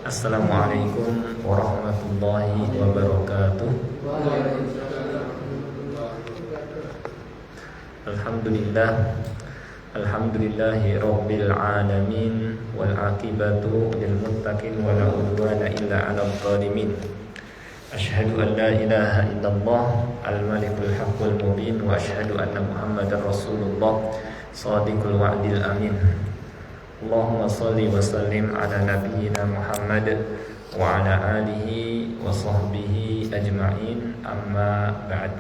Assalamualaikum warahmatullahi wabarakatuh. Alhamdulillahi rabbil alamin, wal aqibatu lil muttaqin wa la udwana illa 'alal zalimin. Asyhadu an la ilaha illallah al-malikul haqqul mubin, wa asyhadu anna Muhammadar Rasulullah shadiqul wa'dil amin. Allahumma salli wa sallim ala nabiyyina Muhammad wa ala alihi wa sahbihi ajma'in, amma ba'd.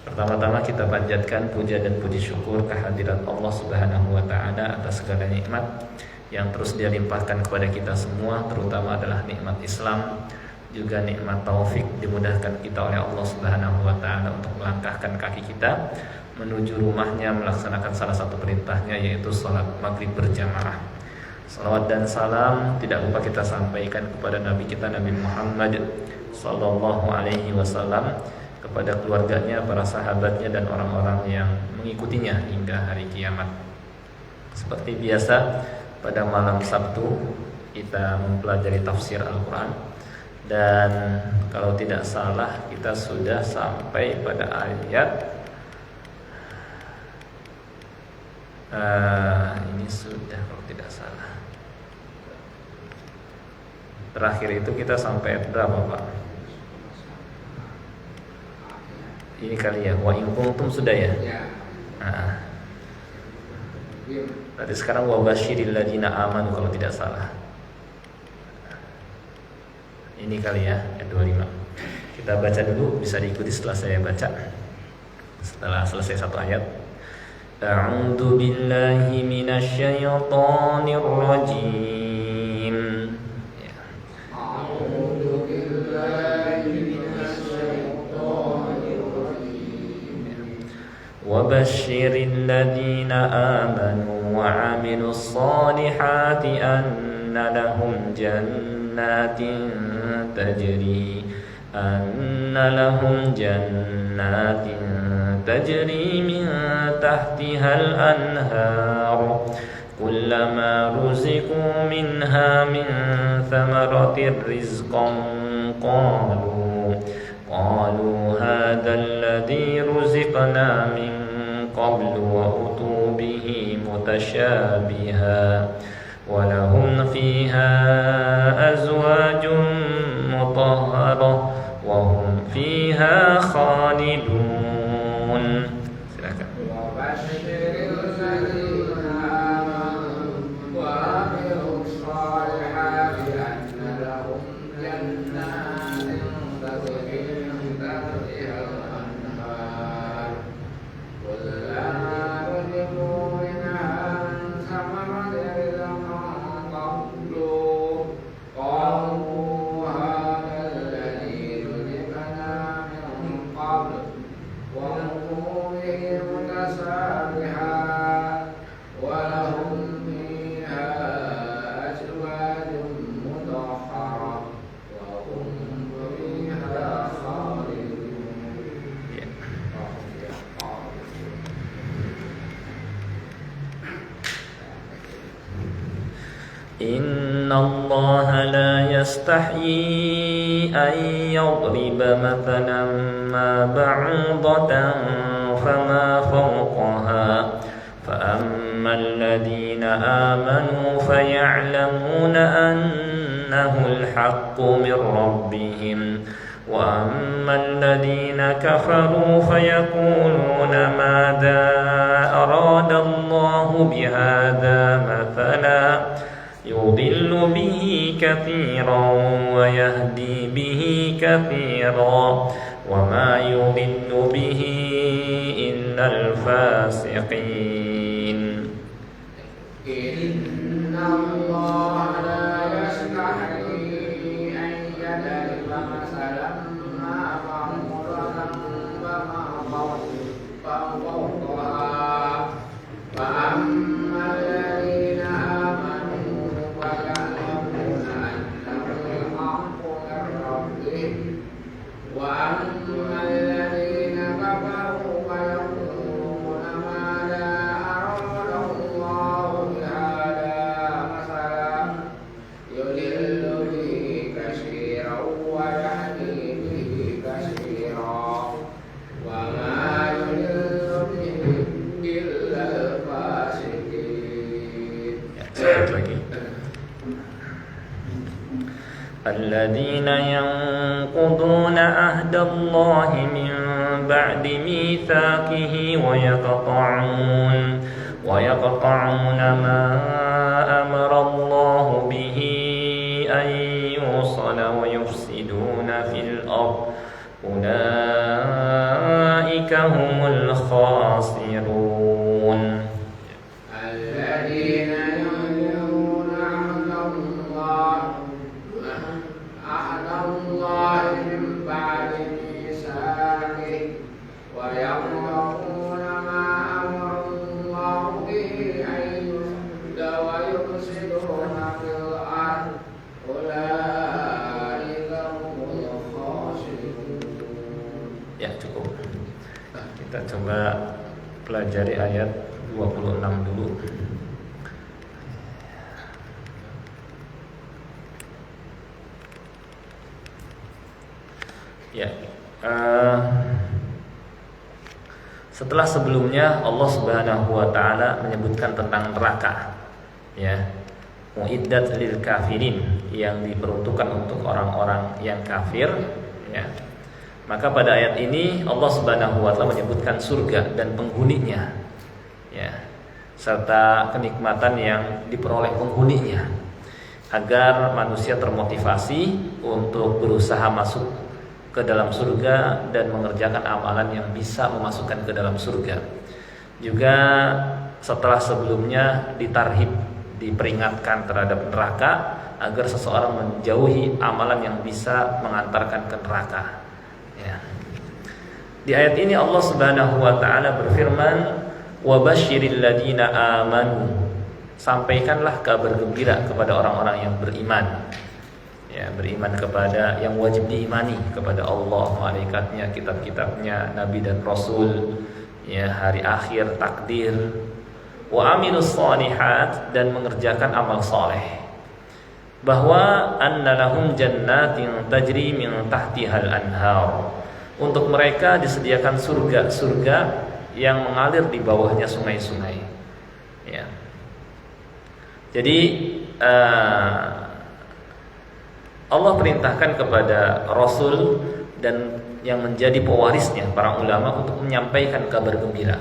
Pertama-tama kita panjatkan puja dan puji syukur kehadirat Allah Subhanahu wa taala atas segala nikmat yang terus Dia limpahkan kepada kita semua, terutama adalah nikmat Islam, juga nikmat taufik dimudahkan kita oleh Allah Subhanahu wa taala untuk melangkahkan kaki kita menuju rumahnya, melaksanakan salah satu perintahnya, yaitu salat maghrib berjamaah. Salawat dan salam tidak lupa kita sampaikan kepada Nabi kita, Nabi Muhammad sallallahu alaihi wasallam, kepada keluarganya, para sahabatnya, dan orang-orang yang mengikutinya hingga hari kiamat. Seperti biasa, pada malam Sabtu kita mempelajari tafsir Al-Quran, dan kalau tidak salah kita sudah sampai pada ayat ini sudah, kalau tidak salah terakhir itu kita sampai berapa Pak? Ini kali ya, wa in kuntum sudah ya? Tadi sekarang wa basyiril ladina amanu kalau tidak salah. Ini kali ya, ayat 25. Kita baca dulu, bisa diikuti setelah saya baca. Setelah selesai satu ayat. A'udzu billahi minasyaitonir rajim. A'udzu billahi minasyaitonir rajim. Wa basyiril ladzina amanu wa 'amilus solihati anna lahum jannatin tajri min tahtiha al-anhar kullama ruziqu minha min thamaratir rizqan qalu hadha alladhi ruziqna min qablu wa utu bihi mutashabiha wa lahum fiha azwajun mutahharah wa hum fiha khalidun. Silakan. Inna Allah la yastahi an yadriba mathalan ma ba'udatan fama fawqaha fa amma alladhina amanu faya'lamuna annahu al-haqqu min rabbihim wa amma alladhina kafaru fayaquluna madha arada Allahu bihadha mathala يضل به كثيرا ويهدي به كثيرا وما يضل به إلا الفاسقين. إن الله لا يستحيي أن يضرب مثلا ما بعوضة فما فوقها فأما الذين آمنوا فيعلمون أنه الحق من ربهم وأما الذين كفروا فيقولون ماذا أراد الله بهذا مثلا الذين ينقضون عهد الله من بعد ميثاقه ويقطعون ما أمر الله به أن يوصل ويفسدون في الأرض أولئك هم الخاسرون الذين ينقضون عهد الله من بعد ميثاقه ويقطعون ما أمر الله به أن يوصل ويفسدون في الأرض أولئك هم الخاسرون. Ya, cukup. Kita coba pelajari ayat 26 dulu. Ya. Setelah sebelumnya Allah Subhanahu wa taala menyebutkan tentang neraka. Ya. Muiddat lil kafirin, yang diperuntukkan untuk orang-orang yang kafir, ya. Maka pada ayat ini Allah Subhanahu wa taala menyebutkan surga dan penghuninya, ya, serta kenikmatan yang diperoleh penghuninya, agar manusia termotivasi untuk berusaha masuk ke dalam surga dan mengerjakan amalan yang bisa memasukkan ke dalam surga. Juga setelah sebelumnya ditarhib, diperingatkan terhadap neraka, agar seseorang menjauhi amalan yang bisa mengantarkan ke neraka. Ya. Di ayat ini Allah Subhanahu wa taala berfirman, "Wa basyiril ladina amanu." Sampaikanlah kabar gembira kepada orang-orang yang beriman. Ya, beriman kepada yang wajib diimani, kepada Allah, malaikatnya, kitab-kitabnya, nabi dan rasul, ya, hari akhir, takdir. Wa amilus shalihat, dan mengerjakan amal soleh. Bahwa anna lahum jannatin tajri min tahtihal anhar. Untuk mereka disediakan surga-surga yang mengalir di bawahnya sungai-sungai. Ya. Jadi Allah perintahkan kepada Rasul dan yang menjadi pewarisnya, para ulama, untuk menyampaikan kabar gembira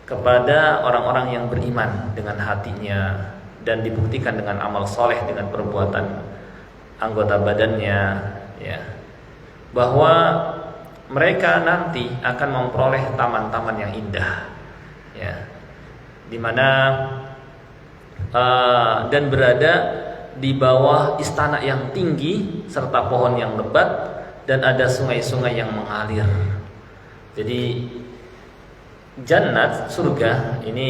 kepada orang-orang yang beriman dengan hatinya dan dibuktikan dengan amal soleh, dengan perbuatan anggota badannya, ya, bahwa mereka nanti akan memperoleh taman-taman yang indah, ya, dimana dan berada di bawah istana yang tinggi serta pohon yang lebat, dan ada sungai-sungai yang mengalir. Jadi jannat, surga ini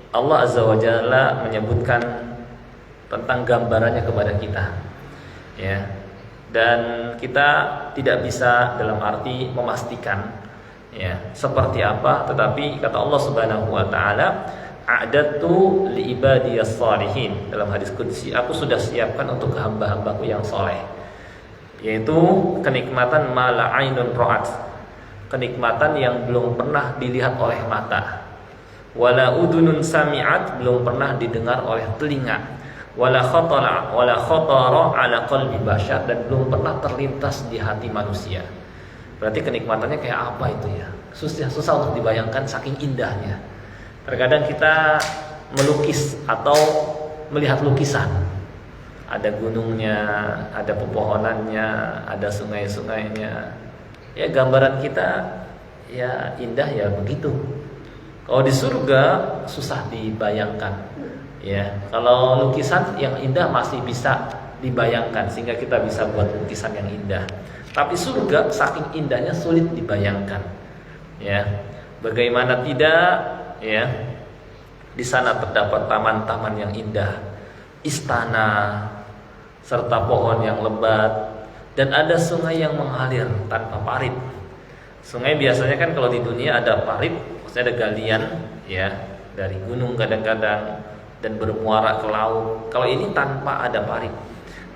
Allah Azza wa Jalla menyebutkan tentang gambarannya kepada kita, ya. Dan kita tidak bisa dalam arti memastikan, ya, seperti apa, tetapi kata Allah Subhanahu wa taala, "A'dadtu li ibadiyas shalihin." Dalam hadis qudsi, aku sudah siapkan untuk hamba-hambaku yang soleh, yaitu kenikmatan ma la ainun ra'at, kenikmatan yang belum pernah dilihat oleh mata, wala udunun sami'at, belum pernah didengar oleh telinga, wala khatara ala qalbi bashar, dan belum pernah terlintas di hati manusia. Berarti kenikmatannya kayak apa itu, ya? Susah untuk dibayangkan saking indahnya. Terkadang kita melukis atau melihat lukisan, ada gunungnya, ada pepohonannya, ada sungai-sungainya, ya, gambaran kita ya indah, ya begitu. Kalau di surga susah dibayangkan, ya. Kalau lukisan yang indah masih bisa dibayangkan, sehingga kita bisa buat lukisan yang indah. Tapi surga saking indahnya sulit dibayangkan, ya. Bagaimana tidak, ya. Di sana terdapat taman-taman yang indah, istana serta pohon yang lebat, dan ada sungai yang mengalir tanpa parit. Sungai biasanya kan kalau di dunia ada parit, maksudnya ada galian, ya, dari gunung kadang-kadang, dan bermuara ke laut. Kalau ini tanpa ada parit,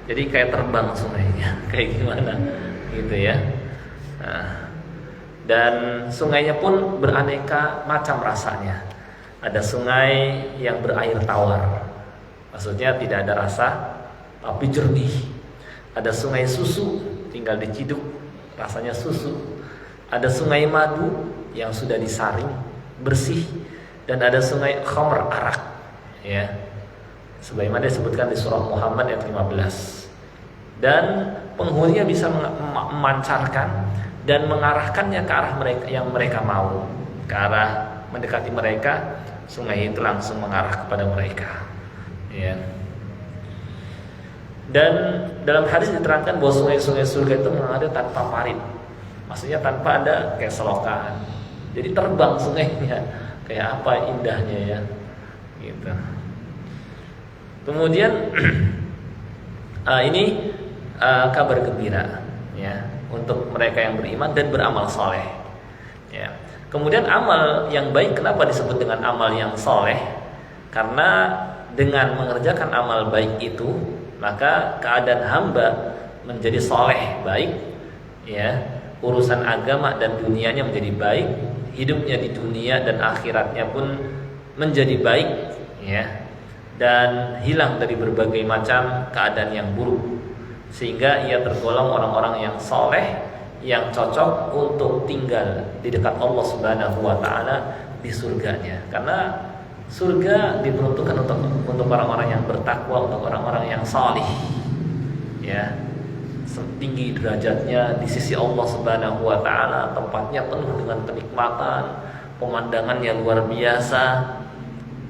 jadi kayak terbang sungainya, kayak gimana gitu, ya. Nah, dan sungainya pun beraneka macam rasanya. Ada sungai yang berair tawar, maksudnya tidak ada rasa tapi jernih. Ada sungai susu, tinggal diciduk, rasanya susu. Ada sungai madu yang sudah disaring, bersih. Dan ada sungai khamr, arak, ya. Sebagaimana disebutkan di surah Muhammad ayat 15. Dan penghuninya bisa memancarkan dan mengarahkannya ke arah mereka yang mereka mau, ke arah mendekati mereka. Sungai itu langsung mengarah kepada mereka, ya. Dan dalam hadis diterangkan bahwa sungai-sungai surga itu mengalir tanpa parit, maksudnya tanpa ada kayak selokan. Jadi terbang sungainya, kayak apa indahnya, ya, gitu. Kemudian ini kabar gembira, ya, untuk mereka yang beriman dan beramal soleh, ya. Kemudian amal yang baik, kenapa disebut dengan amal yang soleh? Karena dengan mengerjakan amal baik itu, maka keadaan hamba menjadi soleh, baik, ya, urusan agama dan dunianya menjadi baik, hidupnya di dunia dan akhiratnya pun menjadi baik, ya, dan hilang dari berbagai macam keadaan yang buruk, sehingga ia tergolong orang-orang yang soleh, yang cocok untuk tinggal di dekat Allah Subhanahu wa Ta'ala di surganya. Karena surga diperuntukkan untuk orang-orang yang bertakwa, untuk orang-orang yang salih, ya, tinggi derajatnya di sisi Allah Subhanahu wa Ta'ala, tempatnya penuh dengan kenikmatan, pemandangannya luar biasa.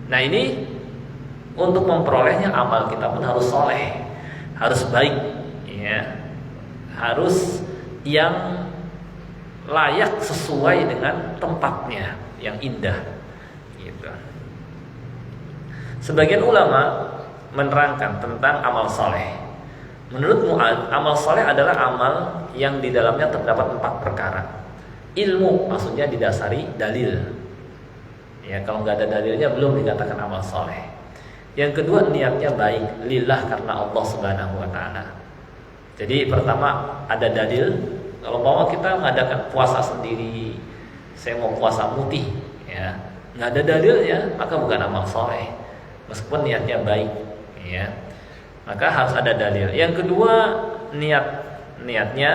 Nah, ini untuk memperolehnya amal kita pun harus soleh, harus baik, ya, harus yang layak sesuai dengan tempatnya yang indah, gitu. Sebagian ulama menerangkan tentang amal soleh. Menurut Mu'adz, amal soleh adalah amal yang di dalamnya terdapat 4 perkara. Ilmu, maksudnya didasari dalil, ya, kalau nggak ada dalilnya belum dikatakan amal soleh. Yang kedua, niatnya baik, lillah, karena Allah Subhanahu wa Ta'ala. Jadi pertama ada dalil. Kalau mau kita mengadakan puasa sendiri, saya mau puasa mutih, ya, nggak ada dalilnya, maka bukan amal soleh, meskipun niatnya baik, ya, maka harus ada dalil. Yang kedua, niatnya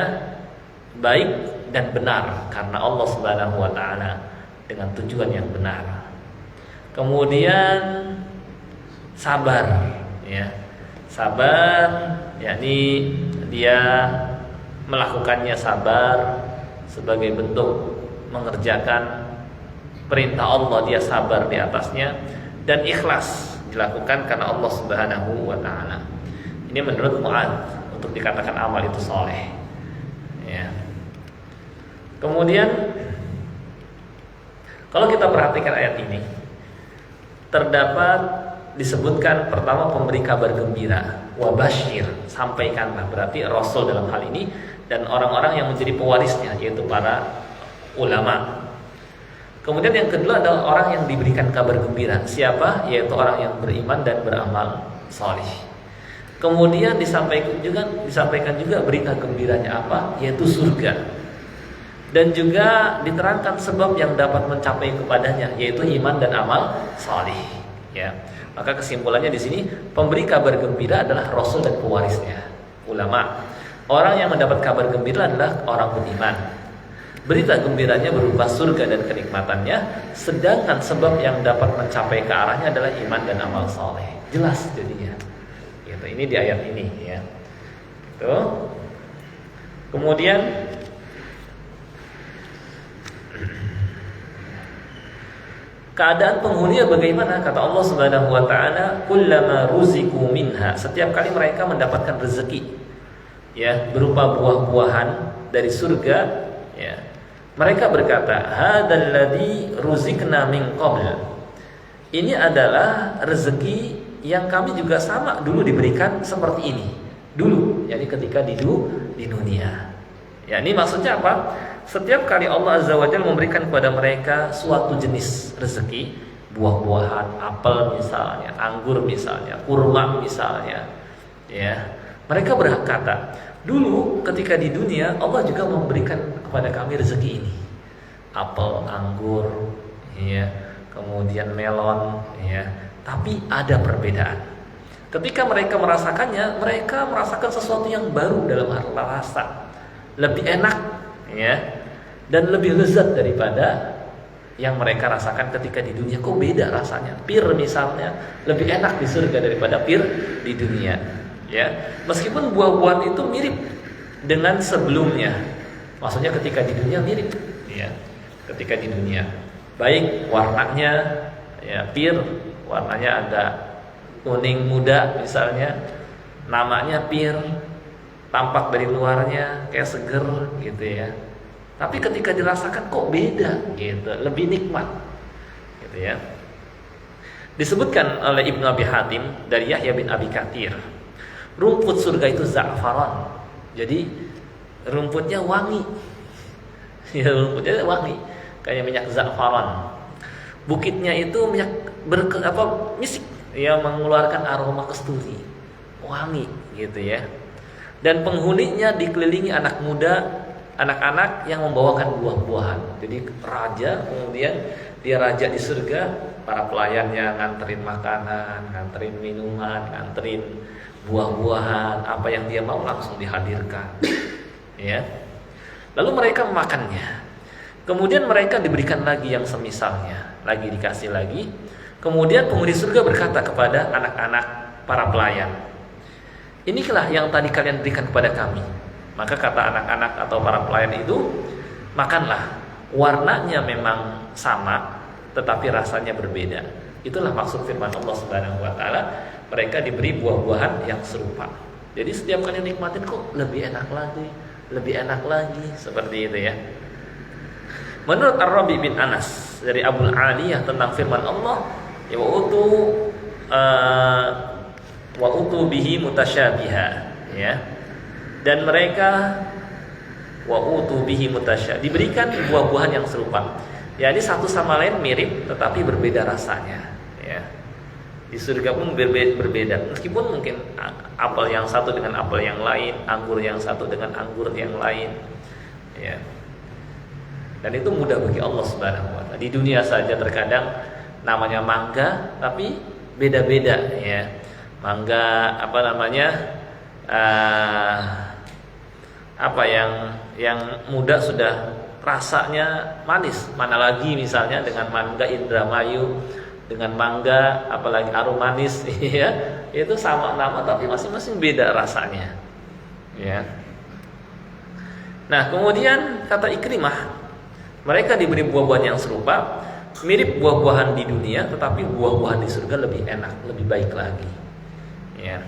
baik dan benar karena Allah Subhanahu wa Ta'ala, dengan tujuan yang benar. Kemudian sabar, ya, sabar, yakni dia melakukannya sabar sebagai bentuk mengerjakan perintah Allah, dia sabar di atasnya, dan ikhlas dilakukan karena Allah Subhanahu wa Ta'ala. Ini menurut Mu'adz untuk dikatakan amal itu soleh, ya. Kemudian kalau kita perhatikan ayat ini, terdapat disebutkan pertama pemberi kabar gembira, wabashir, sampaikanlah, berarti Rasul dalam hal ini dan orang-orang yang menjadi pewarisnya, yaitu para ulama. Kemudian yang kedua adalah orang yang diberikan kabar gembira, siapa? Yaitu orang yang beriman dan beramal salih. Kemudian disampaikan juga berita gembiranya apa? Yaitu surga. Dan juga diterangkan sebab yang dapat mencapai kepadanya, yaitu iman dan amal salih, ya. Maka kesimpulannya di sini, pemberi kabar gembira adalah Rasul dan pewarisnya, ulama. Orang yang mendapat kabar gembira adalah orang beriman. Berita gembiranya berupa surga dan kenikmatannya, sedangkan sebab yang dapat mencapai ke arahnya adalah iman dan amal saleh. Jelas jadinya. Gitu. Ini di ayat ini, ya. Gitu. Kemudian keadaan penghuninya bagaimana? Kata Allah Subhanahu wa Ta'ala, kullama ruziku minha, setiap kali mereka mendapatkan rezeki, ya, berupa buah-buahan dari surga, ya, mereka berkata, hadzal ladzi ruzikna min qabl, ini adalah rezeki yang kami juga sama dulu diberikan seperti ini dulu, yakni ketika di dunia. Ya, ini maksudnya apa? Setiap kali Allah Azza wa Jalla memberikan kepada mereka suatu jenis rezeki, buah-buahan, apel misalnya, anggur misalnya, kurma misalnya, ya, mereka berkata, dulu ketika di dunia Allah juga memberikan kepada kami rezeki ini, apel, anggur, ya, kemudian melon, ya, tapi ada perbedaan. Ketika mereka merasakannya, mereka merasakan sesuatu yang baru dalam rasa, lebih enak, ya, dan lebih lezat daripada yang mereka rasakan ketika di dunia. Kok beda rasanya? Pir misalnya lebih enak di surga daripada pir di dunia, ya. Meskipun buah-buahan itu mirip dengan sebelumnya, maksudnya ketika di dunia mirip, ya. Ketika di dunia, baik warnanya, ya, pir warnanya agak kuning muda misalnya, namanya pir, tampak dari luarnya kayak seger gitu ya. Tapi ketika dirasakan kok beda gitu, lebih nikmat gitu ya. Disebutkan oleh Ibnu Abi Hatim dari Yahya bin Abi Katsir, rumput surga itu za'faran. Jadi rumputnya wangi. Ya, rumputnya wangi kayak minyak za'faran. Bukitnya itu minyak misik, ya, mengeluarkan aroma kasturi, wangi gitu ya. Dan penghuninya dikelilingi anak muda, anak-anak yang membawakan buah-buahan. Jadi raja, kemudian dia raja di surga, para pelayannya nganterin makanan, nganterin minuman, nganterin buah-buahan, apa yang dia mau langsung dihadirkan, ya. Lalu mereka memakannya. Kemudian mereka diberikan lagi yang semisalnya, lagi dikasih lagi. Kemudian penghuni surga berkata kepada anak-anak para pelayan, inilah yang tadi kalian berikan kepada kami. Maka kata anak-anak atau para pelayan itu, makanlah. Warnanya memang sama, tetapi rasanya berbeda. Itulah maksud firman Allah Subhanahu wa taala, mereka diberi buah-buahan yang serupa. Jadi setiap kali nikmatin kok lebih enak lagi, seperti itu ya. Menurut Ar-Rabi bin Anas dari Abul Aliyah tentang firman Allah, ya wa utu bihi mutasyabiha, ya. Dan mereka diberikan buah-buahan yang serupa. Ya, ini satu sama lain mirip tetapi berbeda rasanya, ya. Di surga pun berbeda. Meskipun mungkin apel yang satu dengan apel yang lain, anggur yang satu dengan anggur yang lain, ya. Dan itu mudah bagi Allah Subhanahu wa taala. Di dunia saja terkadang namanya mangga tapi beda-beda, ya. Mangga yang muda sudah rasanya manis, mana lagi misalnya dengan mangga Indramayu, dengan mangga apalagi arum manis, ya, itu sama nama tapi masing-masing beda rasanya, ya. Nah, kemudian kata Ikrimah, mereka diberi buah-buahan yang serupa, mirip buah-buahan di dunia, tetapi buah-buahan di surga lebih enak, lebih baik lagi, ya.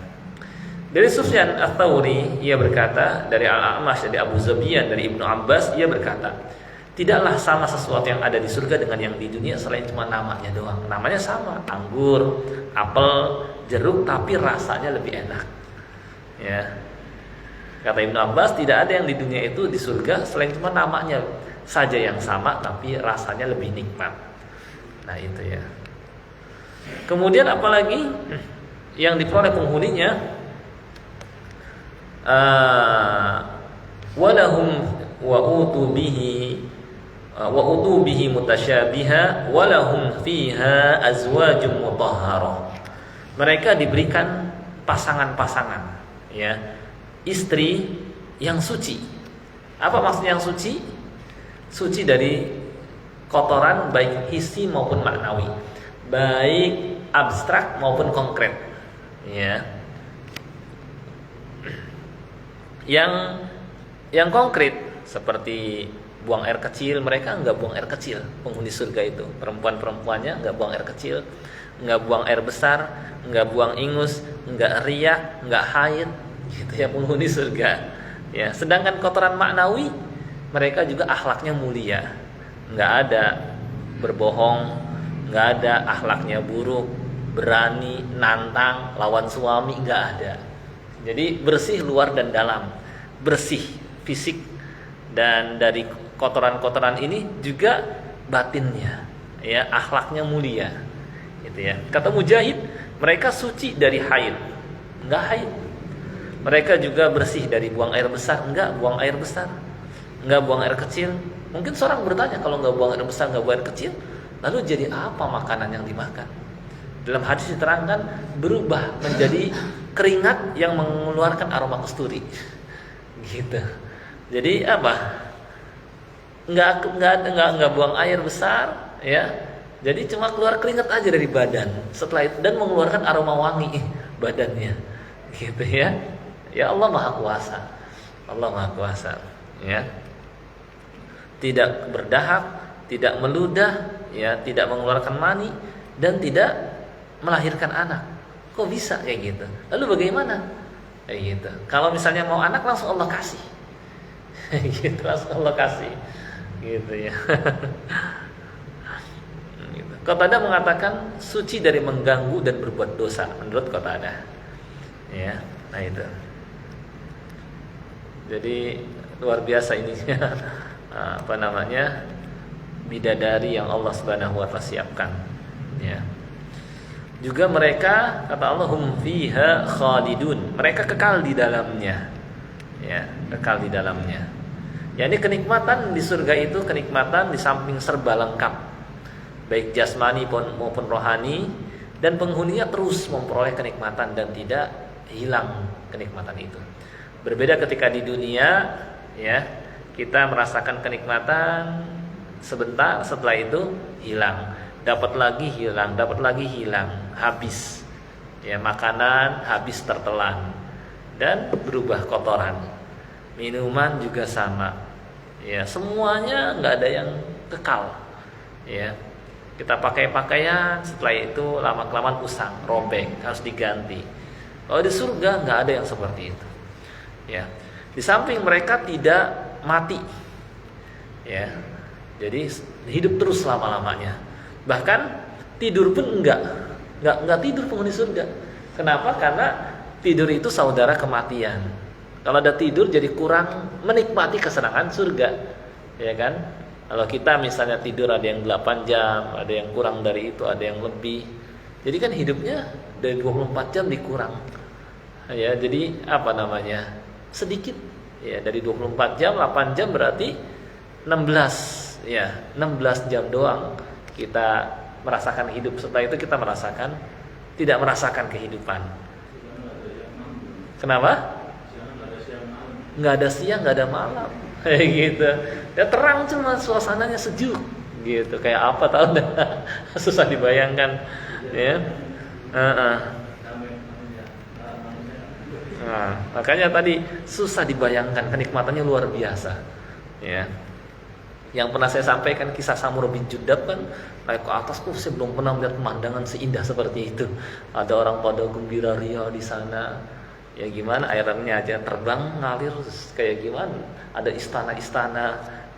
Dari Sufyan Ats-Tsauri, ia berkata, dari Al-A'mash, dari Abu Zabiyan, dari Ibnu Abbas, ia berkata, tidaklah sama sesuatu yang ada di surga dengan yang di dunia selain cuma namanya doang. Namanya sama, anggur, apel, jeruk, tapi rasanya lebih enak, ya. Kata Ibnu Abbas, tidak ada yang di dunia itu di surga selain cuma namanya saja yang sama, tapi rasanya lebih nikmat. Nah, itu ya. Kemudian apalagi yang diperoleh penghuninya, walahum wa utu bihi mutasyabiha walahum fiha azwajum mutahharah. Mereka diberikan pasangan-pasangan, ya, istri yang suci. Apa maksudnya yang suci? Suci dari kotoran baik hissi maupun maknawi, baik abstrak maupun konkret, ya. Yang konkret seperti buang air kecil, mereka enggak buang air kecil. Penghuni surga itu, perempuan-perempuannya enggak buang air kecil, enggak buang air besar, enggak buang ingus, enggak riak, enggak haid, gitu ya penghuni surga. Ya, sedangkan kotoran maknawi, mereka juga akhlaknya mulia. Enggak ada berbohong, enggak ada akhlaknya buruk, berani nantang lawan suami, enggak ada. Jadi bersih luar dan dalam, bersih fisik, dan dari kotoran-kotoran ini juga batinnya, ya, akhlaknya mulia, gitu ya. Kata Mujahid, mereka suci dari haid, enggak haid. Mereka juga bersih dari buang air besar, enggak buang air besar, enggak buang air kecil. Mungkin seorang bertanya, kalau enggak buang air besar, enggak buang air kecil, lalu jadi apa makanan yang dimakan? Dalam hadis diterangkan berubah menjadi keringat yang mengeluarkan aroma kasturi. Gitu. Jadi apa? Enggak buang air besar, ya. Jadi cuma keluar keringat aja dari badan. Setelah itu dan mengeluarkan aroma wangi badannya. Gitu ya. Ya Allah Maha Kuasa. Allah Maha Kuasa, ya. Tidak berdahak, tidak meludah, ya, tidak mengeluarkan mani dan tidak melahirkan anak. Kok bisa kayak gitu? Lalu bagaimana? Kayak gitu. Kalau misalnya mau anak langsung Allah kasih. Gitu, langsung Allah kasih. Gitu ya. Gitu. Qatadah mengatakan suci dari mengganggu dan berbuat dosa menurut Qatadah. Ya, nah itu. Jadi luar biasa ini. Apa namanya? Bidadari yang Allah Subhanahu wa taala siapkan. Ya. Juga mereka, kata Allah, hum fiha khalidun. Mereka kekal di dalamnya. Ya, kekal di dalamnya. Ya, ini kenikmatan di surga itu kenikmatan di samping serba lengkap. Baik jasmani maupun rohani, dan penghuninya terus memperoleh kenikmatan dan tidak hilang kenikmatan itu. Berbeda ketika di dunia, ya, kita merasakan kenikmatan sebentar, setelah itu hilang. Dapat lagi hilang, dapat lagi hilang, habis. Ya, makanan habis tertelan dan berubah kotoran. Minuman juga sama. Ya, semuanya nggak ada yang kekal. Ya, kita pakai pakaian, setelah itu lama-kelamaan usang, robek, harus diganti. Kalau di surga nggak ada yang seperti itu. Ya, di samping mereka tidak mati. Ya, jadi hidup terus selama-lamanya. Bahkan tidur pun enggak tidur penghuni surga. Kenapa? Karena tidur itu saudara kematian. Kalau ada tidur jadi kurang menikmati kesenangan surga, ya kan? Kalau kita misalnya tidur ada yang 8 jam, ada yang kurang dari itu, ada yang lebih. Jadi kan hidupnya dari 24 jam dikurang. Ya, jadi apa namanya? Sedikit. Ya, dari 24 jam 8 jam berarti 16, ya, 16 jam doang kita merasakan hidup. Setelah itu kita tidak merasakan kehidupan. Kenapa? Nggak ada siang, nggak ada malam, kayak gitu. Ya terang cuma suasananya sejuk, gitu. Kayak apa tahu dah, susah dibayangkan, ya. Nah, makanya tadi susah dibayangkan, kenikmatannya luar biasa, ya. Yang pernah saya sampaikan kisah Samurah bin Jundab kan, naik ke atas, saya belum pernah melihat pemandangan seindah seperti itu. Ada orang pada gembira ria di sana. Ya gimana, airnya aja terbang ngalir kayak gimana? Ada istana-istana,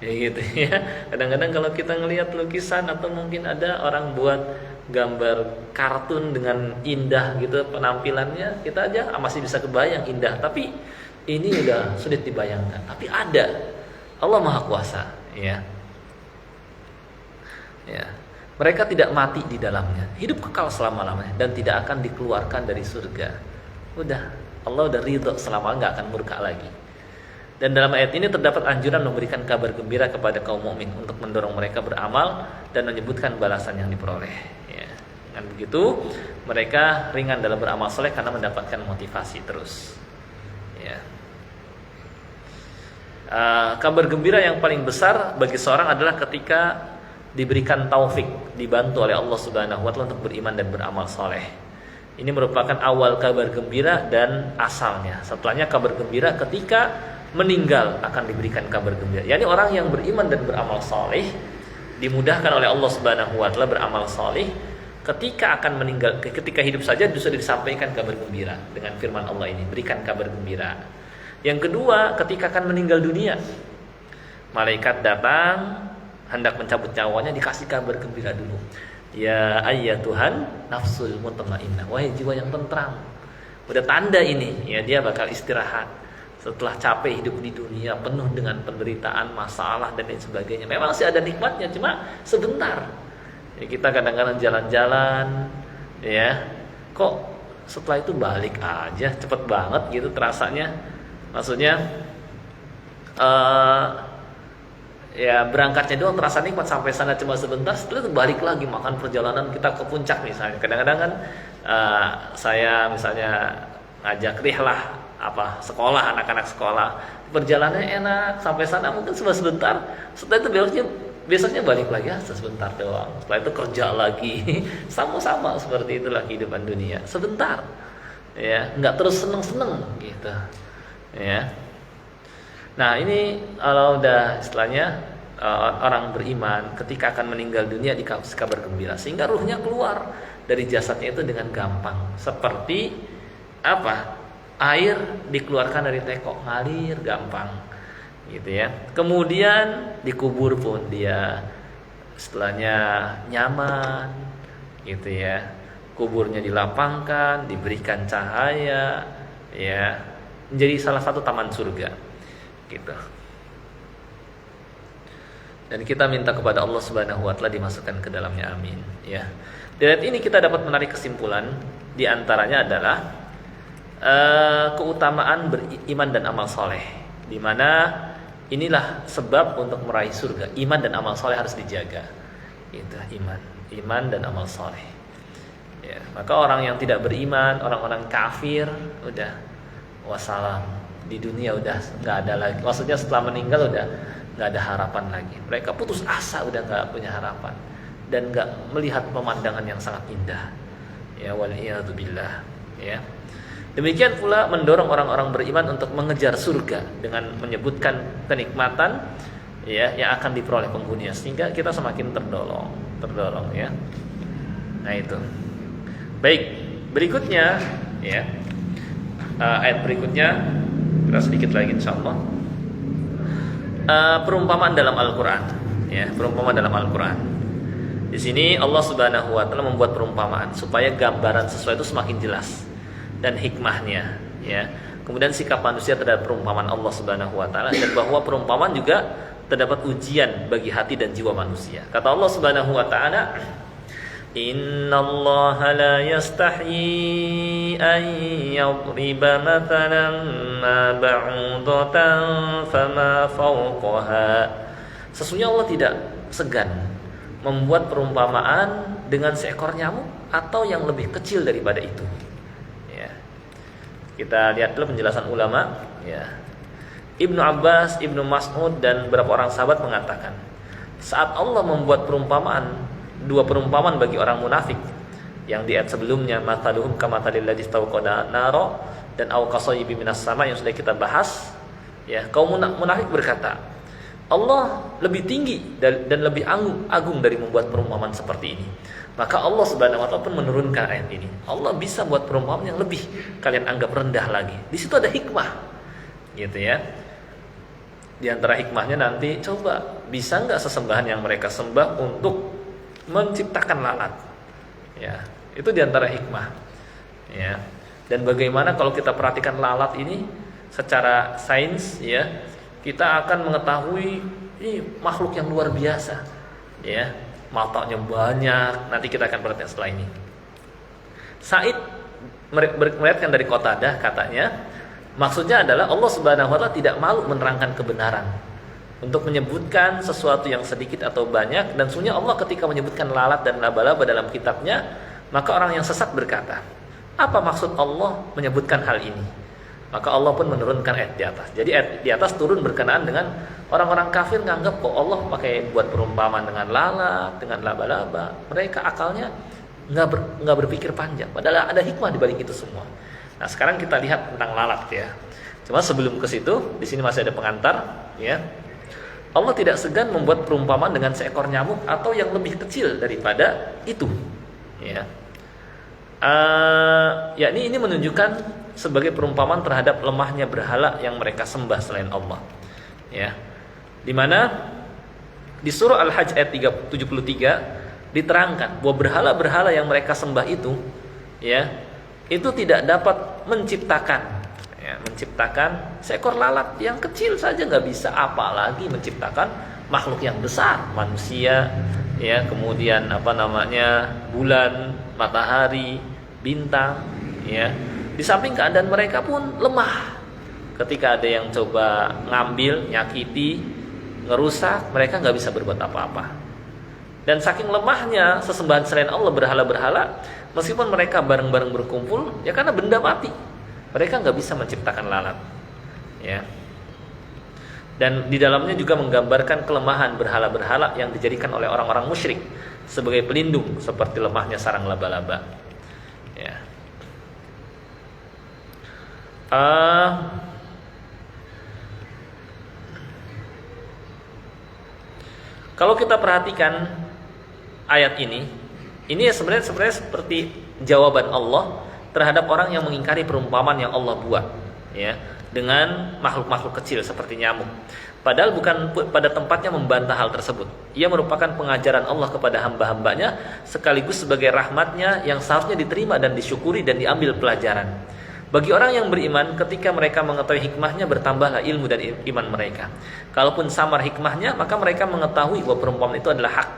ya gitu ya. Kadang-kadang kalau kita ngelihat lukisan atau mungkin ada orang buat gambar kartun dengan indah gitu penampilannya, kita aja masih bisa kebayang indah. Tapi ini udah sulit dibayangkan. Tapi ada, Allah Maha Kuasa. Ya. Mereka tidak mati di dalamnya, hidup kekal selama-lamanya dan tidak akan dikeluarkan dari surga. Udah, Allah udah ridho selama, nggak akan murka lagi. Dan dalam ayat ini terdapat anjuran memberikan kabar gembira kepada kaum mukmin untuk mendorong mereka beramal dan menyebutkan balasan yang diperoleh. Ya. Dengan begitu mereka ringan dalam beramal soleh karena mendapatkan motivasi terus. Ya. Kabar gembira yang paling besar bagi seorang adalah ketika diberikan taufik, dibantu oleh Allah Subhanahu wa taala untuk beriman dan beramal soleh. Ini merupakan awal kabar gembira dan asalnya. Setelahnya kabar gembira ketika meninggal akan diberikan kabar gembira. Yani orang yang beriman dan beramal soleh dimudahkan oleh Allah Subhanahu wa taala beramal soleh. Ketika akan meninggal, ketika hidup saja sudah disampaikan kabar gembira dengan firman Allah ini, berikan kabar gembira. Yang kedua, ketika akan meninggal dunia, malaikat datang hendak mencabut nyawanya, dikasih kabar gembira dulu. Ya ayyatuhan nafsul mutmainnah, wahai jiwa yang tentram. Udah tanda ini, ya dia bakal istirahat setelah capek hidup di dunia penuh dengan penderitaan, masalah dan lain sebagainya. Memang sih ada nikmatnya, cuma sebentar. Ya, kita kadang-kadang jalan-jalan, ya kok setelah itu balik aja, cepet banget gitu terasanya. Maksudnya ya berangkatnya doang terasa nikmat, sampai sana cuma sebentar, setelah itu balik lagi makan perjalanan kita ke puncak misalnya. Kadang-kadang kan saya misalnya ngajak rihlah sekolah, anak-anak sekolah, perjalanannya enak, sampai sana mungkin cuma sebentar, setelah itu besoknya balik lagi sebentar doang, setelah itu kerja lagi. Sama-sama seperti itulah kehidupan dunia, sebentar ya, nggak terus seneng-seneng gitu ya. Nah ini kalau udah istilahnya orang beriman ketika akan meninggal dunia dikasih kabar gembira, sehingga ruhnya keluar dari jasadnya itu dengan gampang, seperti air dikeluarkan dari teko, ngalir gampang gitu ya. Kemudian dikubur pun dia istilahnya nyaman gitu ya. Kuburnya dilapangkan, diberikan cahaya ya, menjadi salah satu taman surga gitu. Dan kita minta kepada Allah Subhanahu wa taala dimasukkan ke dalamnya, amin ya. Dari ini kita dapat menarik kesimpulan, di antaranya adalah keutamaan beriman dan amal soleh, di mana inilah sebab untuk meraih surga. Iman dan amal soleh harus dijaga. Itu iman dan amal soleh. Ya, maka orang yang tidak beriman, orang-orang kafir, udah wassalam, di dunia udah nggak ada lagi. Maksudnya setelah meninggal udah nggak ada harapan lagi. Mereka putus asa, udah nggak punya harapan dan nggak melihat pemandangan yang sangat indah. Ya, waliyadzubillah. Ya. Demikian pula mendorong orang-orang beriman untuk mengejar surga dengan menyebutkan kenikmatan ya yang akan diperoleh penghuninya, sehingga kita semakin terdorong ya. Nah itu. Baik, berikutnya ya. Ayat berikutnya kita sedikit lagi insyaallah. Perumpamaan dalam Al-Qur'an ya, perumpamaan dalam Al-Qur'an. Di sini Allah Subhanahu wa taala membuat perumpamaan supaya gambaran sesuatu semakin jelas dan hikmahnya ya. Kemudian sikap manusia terhadap perumpamaan Allah Subhanahu wa taala, dan bahwa perumpamaan juga terdapat ujian bagi hati dan jiwa manusia. Kata Allah Subhanahu wa taala, "Innallaha la yastahyi an yadriba mathalan ma ba'udatan fama fawqaha." Sesungguhnya Allah tidak segan membuat perumpamaan dengan seekor nyamuk atau yang lebih kecil daripada itu. Kita lihat dulu penjelasan ulama ya. Ibnu Abbas, Ibnu Mas'ud dan beberapa orang sahabat mengatakan, saat Allah membuat dua perumpamaan bagi orang munafik yang di ayat sebelumnya, mathaluhum kamathalil ladzi istawqada naro dan au qasayyibin minas sama, yang sudah kita bahas ya, kaum munafik berkata, Allah lebih tinggi dan lebih agung dari membuat perumpamaan seperti ini. Maka Allah Subhanahu wa taala pun menurunkan ayat ini. Allah bisa buat perumpamaan yang lebih kalian anggap rendah lagi. Di situ ada hikmah. Gitu ya. Di antara hikmahnya nanti, coba bisa enggak sesembahan yang mereka sembah untuk menciptakan lalat? Ya, itu di antara hikmah. Ya. Dan bagaimana kalau kita perhatikan lalat ini secara sains ya, kita akan mengetahui ini makhluk yang luar biasa. Ya. Matanya banyak, nanti kita akan perhatikan setelah ini. Said meriwayatkan dari Qatadah, katanya maksudnya adalah Allah Subhanahu wa taala tidak malu menerangkan kebenaran untuk menyebutkan sesuatu yang sedikit atau banyak. Dan sesungguhnya Allah ketika menyebutkan lalat dan laba-laba dalam kitabnya, maka orang yang sesat berkata, apa maksud Allah menyebutkan hal ini? Maka Allah pun menurunkan ayat di atas. Jadi ayat di atas turun berkenaan dengan orang-orang kafir nganggap kok Allah pakai buat perumpamaan dengan lalat, dengan laba-laba. Mereka akalnya nggak berpikir panjang. Padahal ada hikmah di balik itu semua. Nah sekarang kita lihat tentang lalat ya. Cuma sebelum ke situ, di sini masih ada pengantar ya. Allah tidak segan membuat perumpamaan dengan seekor nyamuk atau yang lebih kecil daripada itu. Ya. Yakni ini menunjukkan sebagai perumpamaan terhadap lemahnya berhala yang mereka sembah selain Allah. Ya. Di mana di surah Al-Hajj ayat 73 diterangkan bahwa berhala-berhala yang mereka sembah itu ya, itu tidak dapat menciptakan seekor lalat yang kecil saja nggak bisa, apalagi menciptakan makhluk yang besar, manusia ya, kemudian bulan, matahari, bintang ya. Di samping keadaan mereka pun lemah. Ketika ada yang coba ngambil, nyakiti ngerusak, mereka nggak bisa berbuat apa-apa. Dan saking lemahnya sesembahan selain Allah, berhala-berhala, meskipun mereka bareng-bareng berkumpul, ya karena benda mati, mereka nggak bisa menciptakan lalat. Ya. Dan di dalamnya juga menggambarkan kelemahan berhala-berhala yang dijadikan oleh orang-orang musyrik sebagai pelindung, seperti lemahnya sarang laba-laba. Ya. Kalau kita perhatikan ayat ini sebenarnya seperti jawaban Allah terhadap orang yang mengingkari perumpamaan yang Allah buat, ya, dengan makhluk-makhluk kecil seperti nyamuk. Padahal bukan pada tempatnya membantah hal tersebut. Ia merupakan pengajaran Allah kepada hamba-hambanya sekaligus sebagai rahmatnya yang seharusnya diterima dan disyukuri dan diambil pelajaran. Bagi orang yang beriman, ketika mereka mengetahui hikmahnya, bertambahlah ilmu dan iman mereka. Kalaupun samar hikmahnya, maka mereka mengetahui bahwa perumpamaan itu adalah hak.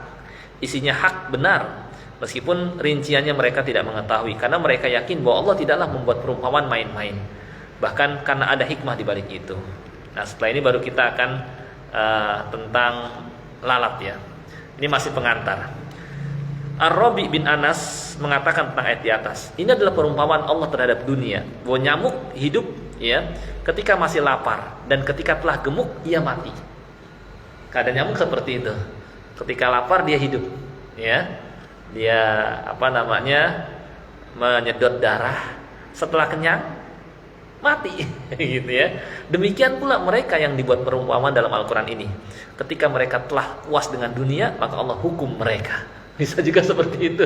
Isinya hak benar, meskipun rinciannya mereka tidak mengetahui, karena mereka yakin bahwa Allah tidaklah membuat perumpamaan main-main. Bahkan karena ada hikmah di balik itu. Nah, setelah ini baru kita akan tentang lalat, ya. Ini masih pengantar. Ar-Rabi bin Anas mengatakan tentang ayat di atas. Ini adalah perumpamaan Allah terhadap dunia, bahwa nyamuk hidup, ya, ketika masih lapar, dan ketika telah gemuk ia mati. Keadaan nyamuk seperti itu. Ketika lapar dia hidup, ya. Dia menyedot darah. Setelah kenyang mati, gitu ya. Demikian pula mereka yang dibuat perumpamaan dalam Al-Qur'an ini. Ketika mereka telah puas dengan dunia, maka Allah hukum mereka. Bisa juga seperti itu.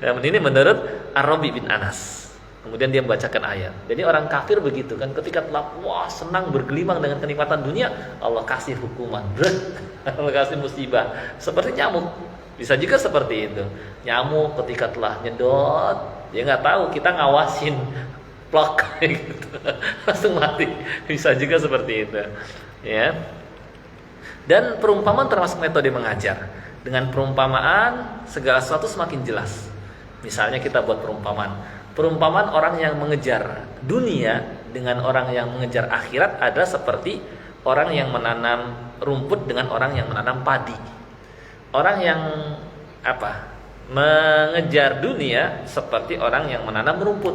Ini menurut Ar-Rabi bin Anas. Kemudian dia membacakan ayat. Jadi orang kafir begitu kan, ketika telah senang bergelimang dengan kenikmatan dunia, Allah kasih hukuman, Allah kasih musibah. Seperti nyamuk. Bisa juga seperti itu. Nyamuk ketika telah nyedot, dia nggak tahu, kita ngawasin, plok gitu, langsung mati. Bisa juga seperti itu. Ya. Dan perumpamaan termasuk metode mengajar. Dengan perumpamaan segala sesuatu semakin jelas. Misalnya kita buat perumpamaan orang yang mengejar dunia dengan orang yang mengejar akhirat adalah seperti orang yang menanam rumput dengan orang yang menanam padi. Orang yang mengejar dunia seperti orang yang menanam rumput,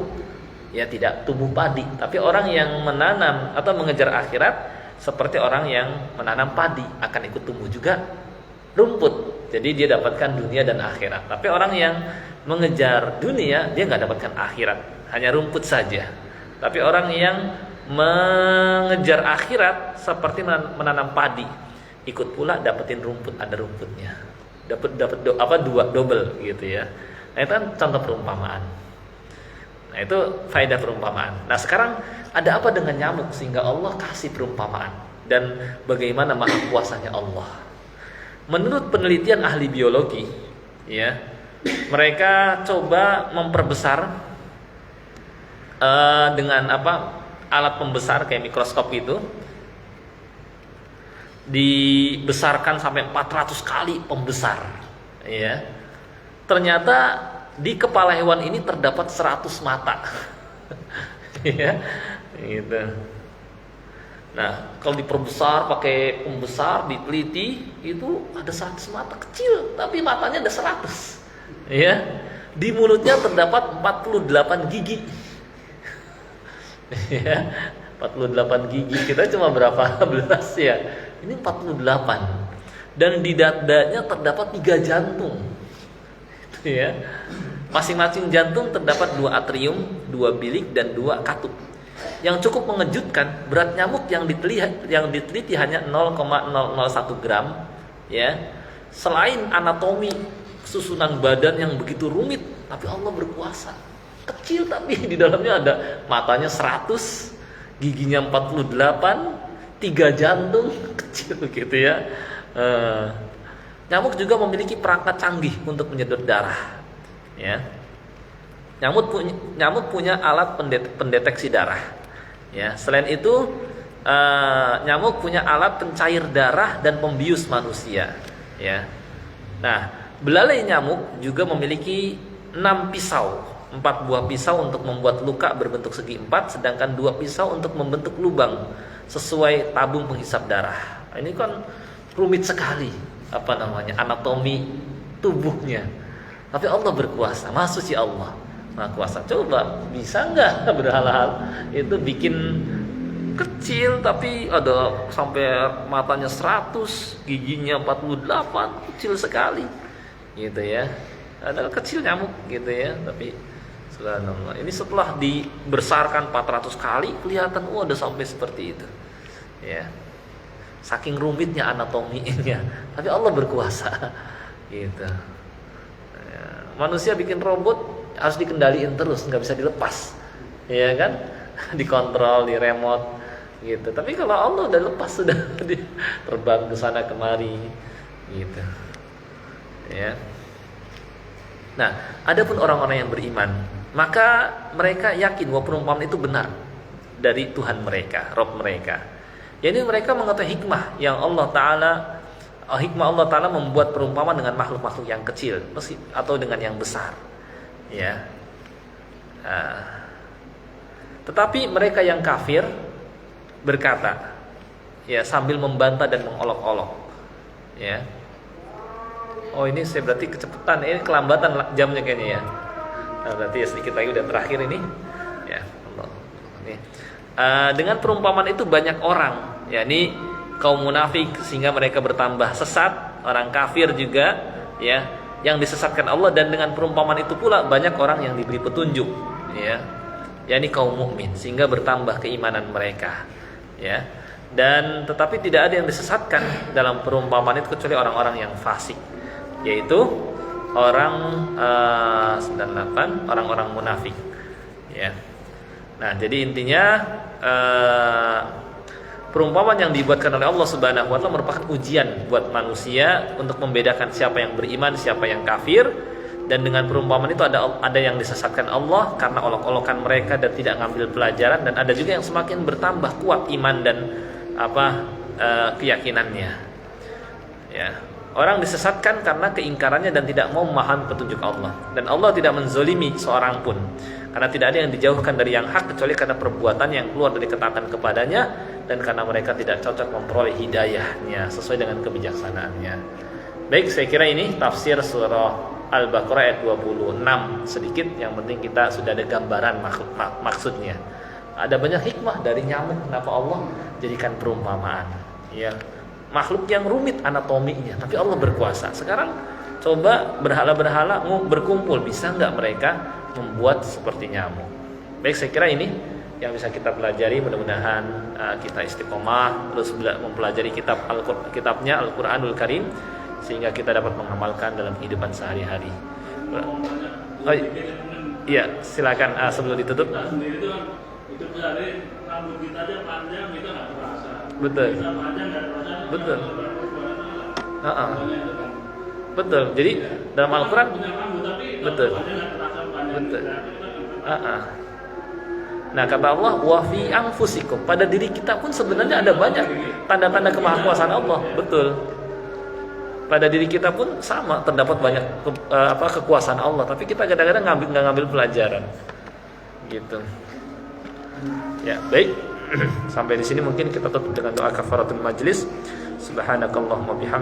ya, tidak tumbuh padi. Tapi orang yang menanam atau mengejar akhirat seperti orang yang menanam padi, akan ikut tumbuh juga rumput. Jadi dia dapatkan dunia dan akhirat. Tapi orang yang mengejar dunia, dia nggak dapatkan akhirat, hanya rumput saja. Tapi orang yang mengejar akhirat seperti menanam padi, ikut pula dapetin rumput, ada rumputnya. Dapat double gitu ya. Nah, itu kan contoh perumpamaan. Nah, itu faedah perumpamaan. Nah, sekarang ada apa dengan nyamuk sehingga Allah kasih perumpamaan, dan bagaimana maha kuasanya Allah? Menurut penelitian ahli biologi, ya, mereka coba memperbesar dengan alat pembesar kayak mikroskop itu, dibesarkan sampai 400 kali pembesar, ya. Ternyata di kepala hewan ini terdapat 100 mata, ya, gitu. Nah, kalau diperbesar pakai pembesar, diteliti, itu ada 100 mata kecil, tapi matanya ada 100. Ya. Di mulutnya terdapat 48 gigi. Ya, 48 gigi. Kita cuma berapa belas ya? Ini 48. Dan di dadanya terdapat 3 jantung. Itu ya. Masing-masing jantung terdapat 2 atrium, 2 bilik, dan 2 katup. Yang cukup mengejutkan, berat nyamuk yang diteliti hanya 0,001 gram, ya. Selain anatomi susunan badan yang begitu rumit, tapi Allah berkuasa. Kecil tapi di dalamnya ada matanya 100, giginya 48, 3 jantung, kecil gitu ya. Nyamuk juga memiliki perangkat canggih untuk menyedot darah, ya. Nyamuk punya alat pendeteksi darah, ya. Selain itu, nyamuk punya alat pencair darah dan pembius manusia, ya. Nah, belalai nyamuk juga memiliki 6 pisau, 4 buah pisau untuk membuat luka berbentuk segi 4, sedangkan 2 pisau untuk membentuk lubang sesuai tabung penghisap darah. Ini kan rumit sekali anatomi tubuhnya. Tapi Allah berkuasa, Maha Suci Allah, Maha Kuasa. Coba bisa nggak berhala itu bikin kecil tapi ada sampai matanya 100, giginya 48, kecil sekali gitu ya. Adalah kecil nyamuk gitu ya, tapi subhanallah. Ini setelah dibesarkan 400 kali kelihatan ada sampai seperti itu. Ya. Saking rumitnya anatominya, tapi Allah berkuasa gitu. Ya. Manusia bikin robot harus dikendaliin terus, nggak bisa dilepas. Ya kan? Dikontrol, di remote gitu. Tapi kalau Allah udah lepas, sudah terbang ke sana kemari gitu. Ya. Nah, adapun orang-orang yang beriman, maka mereka yakin bahwa perumpamaan itu benar dari Tuhan mereka, Rabb mereka. Jadi mereka mengetahui hikmah yang Allah Ta'ala membuat perumpamaan dengan makhluk-makhluk yang kecil atau dengan yang besar. Ya. Tetapi mereka yang kafir berkata, ya, sambil membantah dan mengolok-olok, ya. Oh, ini saya berarti kecepatan, ini kelambatan jamnya kayaknya ya. Nah, berarti ya sedikit lagi udah terakhir ini. Ya, Allah. Ini. Dengan perumpamaan itu banyak orang, ya, ini kaum munafik sehingga mereka bertambah sesat, orang kafir juga, ya, yang disesatkan Allah, dan dengan perumpamaan itu pula banyak orang yang diberi petunjuk, ya. Yakni kaum mukmin sehingga bertambah keimanan mereka. Ya, dan tetapi tidak ada yang disesatkan dalam perumpamaan itu kecuali orang-orang yang fasik, yaitu orang 98 orang-orang munafik. Ya, nah jadi intinya perumpamaan yang dibuatkan oleh Allah Subhanahu Wa Taala merupakan ujian buat manusia untuk membedakan siapa yang beriman, siapa yang kafir. Dan dengan perumpamaan itu ada yang disesatkan Allah karena olok-olokan mereka dan tidak ngambil pelajaran, dan ada juga yang semakin bertambah kuat iman dan keyakinannya. Ya, orang disesatkan karena keingkarannya dan tidak mau memahami petunjuk Allah. Dan Allah tidak menzolimi seorang pun, karena tidak ada yang dijauhkan dari yang hak kecuali karena perbuatan yang keluar dari ketaatan kepadanya, dan karena mereka tidak cocok memperoleh hidayahnya sesuai dengan kebijaksanaannya. Baik, saya kira ini tafsir surah Al-Baqarah ayat 26 sedikit, yang penting kita sudah ada gambaran maksudnya. Ada banyak hikmah dari nyamuk, kenapa Allah jadikan perumpamaan. Ya, makhluk yang rumit anatominya, tapi Allah berkuasa. Sekarang coba berhala-berhala berkumpul, bisa nggak mereka membuat seperti nyamuk? Baik, saya kira ini yang bisa kita pelajari. Mudah-mudahan kita istiqomah terus mempelajari kitabnya Al-Quranul Karim, sehingga kita dapat mengamalkan dalam kehidupan sehari-hari. Oh, iya, silakan sebelum ditutup. Kita sendiri itu kan hidup sehari, rambut kita aja panjang kita nggak terasa. Betul. Kita panjang nggak terasa. Betul. Betul. Jadi dalam Al-Quran, betul. Betul. Nah, kata Allah, wa fi anfusikum, pada diri kita pun sebenarnya ada banyak tanda-tanda kemahakuasaan Allah. Betul. Pada diri kita pun sama, terdapat banyak kekuasaan Allah, tapi kita kadang-kadang nggak ngambil pelajaran, gitu. Ya, baik. Sampai di sini mungkin kita tutup dengan doa kafaratul majlis. Subhanakallahumma bihamdika.